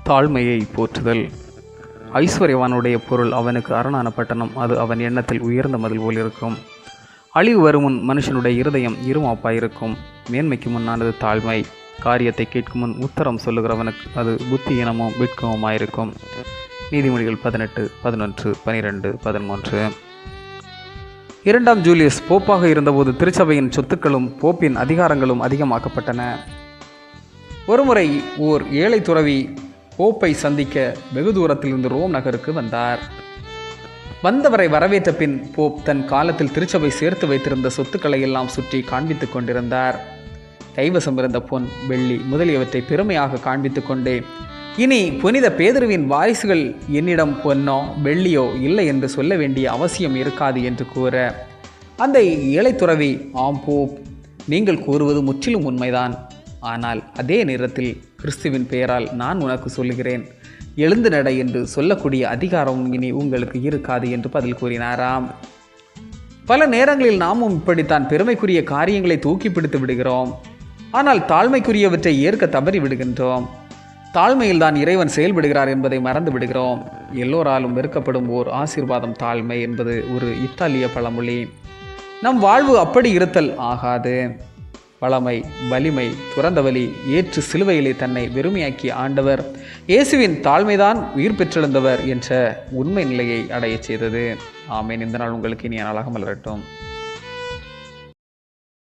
தாழ்மையை போற்றுதல். ஐஸ்வர்யவானுடைய பொருள் அவனுக்கு அரணான பட்டணம், அது அவன் எண்ணத்தில் உயர்ந்த மதில் போல் இருக்கும். அழிவு வரும் முன் மனுஷனுடைய இருதயம் இருமாப்பாயிருக்கும். மேன்மைக்கு முன்னானது தாழ்மை. காரியத்தை கேட்கும் முன் உத்தரம் சொல்லுகிறவனுக்கு அது புத்தியினமும் வெட்கமுமாயிருக்கும். நீதிமொழிகள் 18, 11, 12, 13. 2ஆம் ஜூலியஸ் போப்பாக இருந்தபோது திருச்சபையின் சொத்துக்களும் போப்பின் அதிகாரங்களும் அதிகமாக்கப்பட்டன. ஒருமுறை ஓர் ஏழை துறவி போப்பை சந்திக்க வெகு தூரத்திலிருந்து ரோம் நகருக்கு வந்தார். வந்தவரை வரவேற்ற பின் போப் தன் காலத்தில் திருச்சபை சேர்த்து வைத்திருந்த சொத்துக்களை எல்லாம் சுற்றி காண்பித்துக் கொண்டிருந்தார். கைவசம் இருந்த பொன், வெள்ளி முதலியவற்றை பெருமையாக காண்பித்துக் கொண்டே, இனி புனித பேதுருவின் வாரிசுகள் என்னிடம் பொன்னோ வெள்ளியோ இல்லை என்று சொல்ல வேண்டிய அவசியம் இருக்காது என்று கூற, அந்த ஏழை துறவி, ஆம் போப், நீங்கள் கூறுவது முற்றிலும் உண்மைதான். ஆனால் அதே நேரத்தில் கிறிஸ்துவின் பெயரால் நான் உனக்கு சொல்லுகிறேன், எழுந்து நட என்று சொல்லக்கூடிய அதிகாரம் இனி உங்களுக்கு இருக்காது என்று பதில் கூறினாராம். பல நேரங்களில் நாமும் இப்படித்தான் பெருமைக்குரிய காரியங்களை தூக்கி பிடித்து விடுகிறோம். ஆனால் தாழ்மைக்குரியவற்றை ஏற்க தவறி விடுகின்றோம். தாழ்மையில் தான் இறைவன் செயல்படுகிறார் என்பதை மறந்து விடுகிறோம். எல்லோராலும் வெறுக்கப்படும் ஓர் ஆசீர்வாதம் தாழ்மை என்பது ஒரு இத்தாலிய பழமொழி. நம் வாழ்வு அப்படி இருத்தல் ஆகாது. வளமை, வலிமை, துறந்தவலி ஏற்று சிலுவையிலே தன்னை வெறுமையாக்கிய ஆண்டவர் இயேசுவின் தாழ்மைதான் உயிர் பெற்றெழுந்தவர் என்ற உண்மை நிலையை அடைய செய்தது. ஆமேன். இந்த நாள் உங்களுக்கு இனிய நாளாக மலரட்டும்.